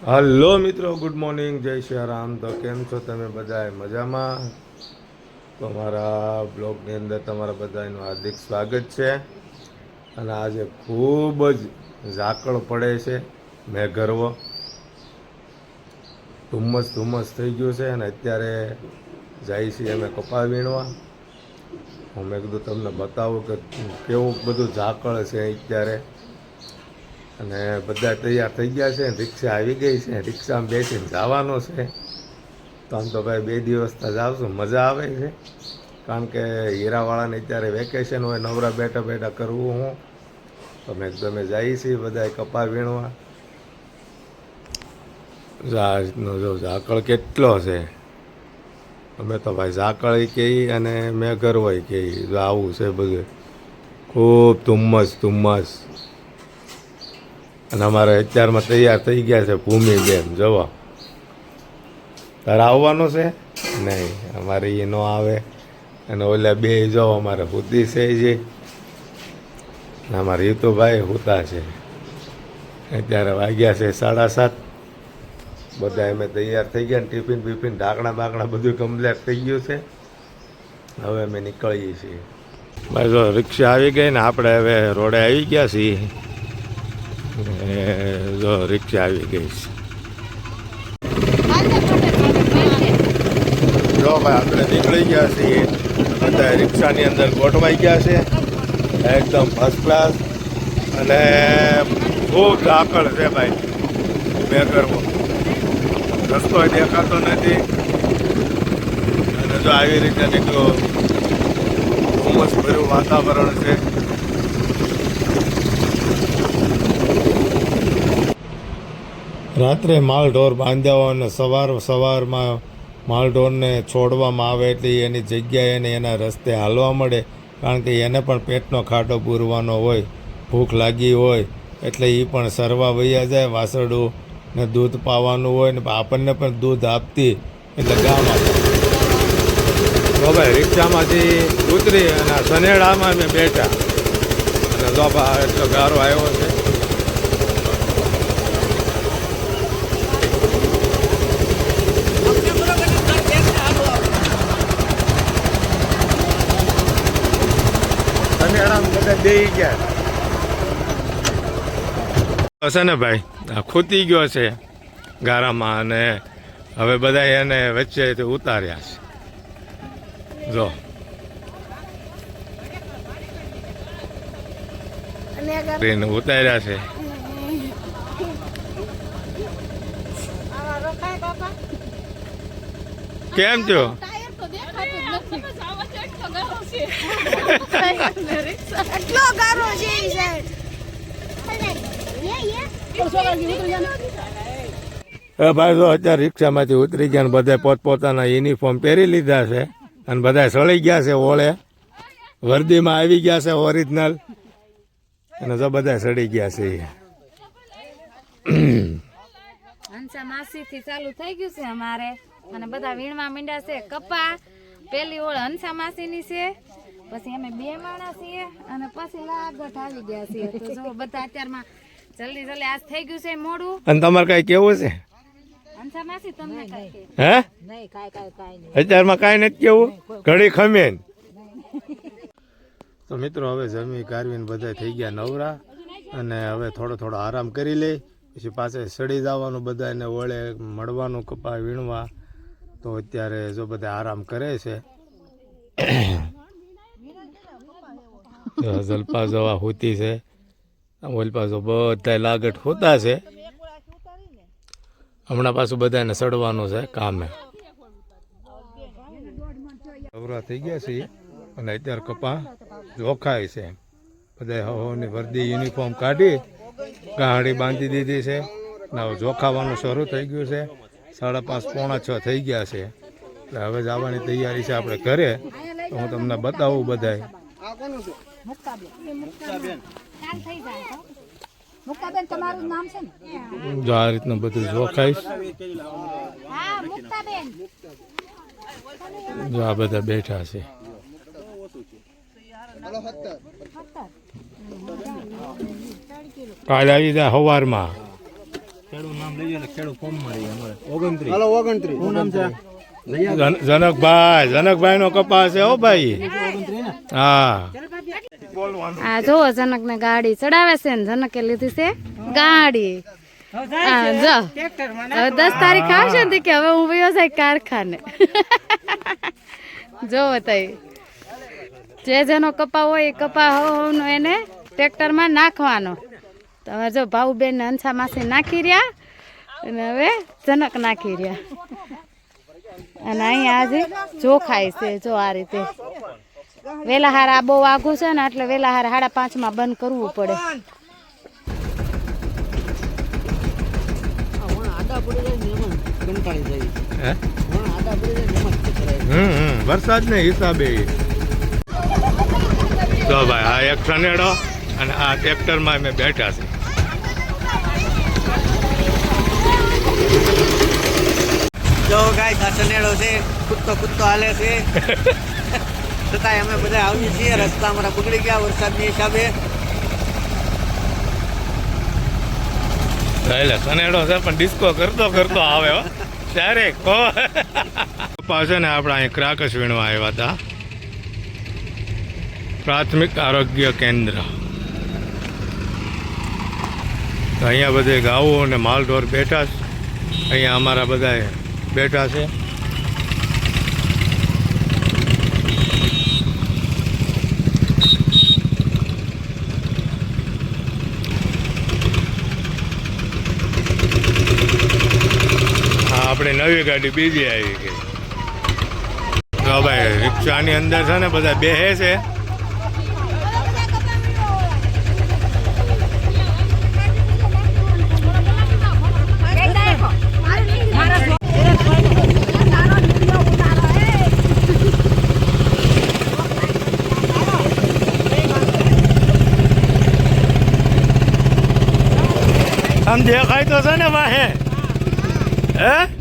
Hello મિત્રો, good morning, જય શ્રી રામ. તો કેમ છો તમે બધા? મજામાં? તો મારા બ્લોગની અંદર તમારા બધાનું હાર્દિક સ્વાગત છે. અને આજે ખૂબ જ ઝાકળ પડે છે, મેઘરવો ધુમ્મસ થઈ ગયું છે. અને અત્યારે જાય છીએ અમે કપા વીણવા. હું મેં કીધું તમને બતાવું કે કેવું બધું ઝાકળ છે અત્યારે. અને બધા તૈયાર થઈ ગયા છે, રિક્ષા આવી ગઈ છે, રિક્ષામાં બેસીને જવાનો છે. તો આમ તો ભાઈ 2 દિવસ તો જાવશું, મજા આવે છે. કારણ કે હીરાવાળાને અત્યારે વેકેશન હોય, નવરા બેઠા બેઠા કરવું હું. તો મેં તમે જઈએ છીએ બધા કપા વીણવા. આ રીતનો જો ઝાકળ કેટલો છે. અમે તો ભાઈ ઝાકળ કહીએ અને મેઘરવોય કહીએ. જો આવું છે બધું, ખૂબ ધુમ્મસ. અને અમારે અત્યારમાં તૈયાર થઈ ગયા છે ભૂમિબેન. જવો, તારે આવવાનું છે? નહીં, અમારે એ ન આવે. અને ઓલા બે જો અમારે હુતી છે જે, અમારે હિતુભાઈ હુતા છે. અત્યારે વાગ્યા છે 7:30. બધા અમે તૈયાર થઈ ગયા ને ટિફિન બિફિન ઢાંકણા બાકણા બધું કમ્પ્લીટ થઈ ગયું છે. હવે અમે નીકળીએ છીએ. ભાઈ જો રિક્ષા આવી ગઈ ને આપણે હવે રોડે આવી ગયા છીએ. જો રિક્ષા આવી ગઈ છે. જો ભાઈ આપણે નીકળી ગયા છીએ. બધા રિક્ષાની અંદર ગોઠવાઈ ગયા છે, એકદમ ફર્સ્ટ ક્લાસ. અને ખૂબ ઝાકળ છે ભાઈ, મેઘરવો રસ્તો દેખાતો નથી. અને જો આવી રીતે નીકળો, ધુમ્મસ ભર્યું વાતાવરણ છે. રાત્રે માલઢોર બાંધ્યા હોય અને સવારમાં માલઢોરને છોડવામાં આવે એટલે એની જગ્યાએ એને એના રસ્તે હાલવા મળે. કારણ કે એને પણ પેટનો ખાટો પૂરવાનો હોય, ભૂખ લાગી હોય એટલે એ પણ સરવા વૈયા જાય. વાસરડું ને દૂધ પાવાનું હોય ને આપણને પણ દૂધ આપતી એટલે ગામ આપે. તો ભાઈ રિક્ષામાંથી ઉતરી અને સનેડામાં અમે બેઠા. અને જોબા એટલો ગારો આવ્યો છે. દઈ ગયા હશે ને ભાઈ, ખૂતી ગયો છે ગારામાં. અને હવે બધા એને વચ્ચે ઉતાર્યા છે. જો ઉતાર્યા છે. કેમ છો? ભાઈ જો અત્યારે રિક્ષામાંથી ઉતરી ગયા ને બધા પોતપોતાના યુનિફોર્મ પહેરી લીધા છે. અને બધા સળી ગયા છે, ઓળે વર્દીમાં આવી ગયા છે ઓરિજિનલ. અને જો બધા સડી ગયા છે. હંસા માસી થી ચાલુ થઈ ગયું છે અમારે. અને બધા વીણવા માંડ્યા છે કપા. પેલી ઓળ હંસા માસી ની છે, પછી અમે 2 માણસ છીએ અને પછી લાગત આવી ગયા છીએ. તો જો બધા અત્યારમાં જલ્દી આજ થઈ ગયું છે મોડું. અને તમારે કઈ કેવું છે? હંસા માસી તમને કઈ હે? નહીં, અત્યારમાં કાંઈ નથી કેવું. ઘડી ખમે. તો મિત્રો હવે જમી કારવીને બધા થઈ ગયા નવરા. અને હવે થોડો આરામ કરી લે, પછી પાસે સડી જવાનું બધાને વળે મળવાનું કપા વીણવા. તો અત્યારે જો બધા આરામ કરે છે. જલપા જવા હોતી છે, ઓલપા જો બધા લાગટ હોતા છે. હમણાં પાછું બધાને સડવાનું છે કામે. નવરા થઈ ગયા છીએ અને અત્યારે કપા જોખાય છે. બધા હવાની વર્દી યુનિફોર્મ કાઢી ગાડી બાંધી દીધી છે. જોખાવાનું શરૂ થઈ ગયું છે. 5:30 પોણા 6 થઈ ગયા છે. એટલે હવે જવાની તૈયારી છે આપણે ઘરે. તો હું તમને બતાવું બધાય. જો આ રીતનું બધું જોખાઈશ. જો આ બધા બેઠા છે. કાલે આવી જાય સવારમાં હાલો 29 શું નામ છે જનકભાઈ નો કપાસ છે હો ભાઈ હા આ જોવો જનક ને ગાડી ચડાવે છે ને જનકે લીધી છે ગાડી હા જો હવે 10 તારીખ આવશે ને કે હવે હું વયો જાય કારખાને જોવો તઈ જે જેનો કપા હોય એ કપા હોવાનો એને ટ્રેક્ટરમાં નાખવાનો તો હવે જો ભાઉબેન ને હંસા માસી નાખી રહ્યા અને હવે જનક નાખી રહ્યા અને અહીંયા આજે જોખાય છે જો આ રીતે વેલા હાર આ બહુ આઘું છે ને એટલે વેલા હાર 5:30 માં બંધ કરવું પડે વરસાદ ને હિસાબે તો ભાઈ આ એક સનેડો અને આ ટ્રેક્ટરમાં અમે બેઠા છે જો ગાય આ સનેડો છે કૂદતો હાલે છે છતાંય અમે બધા આવીએ છીએ રસ્તા અમારા બગડી ગયા વરસાદની હિસાબે એટલે સનેડો છે પણ ડિસ્કો કરતો આવે હો ત્યારે પાછળ ને આપણે અહીં ક્રાકસ વીણવા આવ્યા હતા પ્રાથમિક આરોગ્ય કેન્દ્ર તો અહીંયા બધે ગાવો અને માલઢોર બેઠા છે અહીંયા અમારા બધા બેઠા છે આપણે નવી ગાડી બીજી આવી ગઈ તો ભાઈ રિક્ષાની અંદર છે ને બધા બેહે છે આમ દેખાય તો છે ને વાહે હે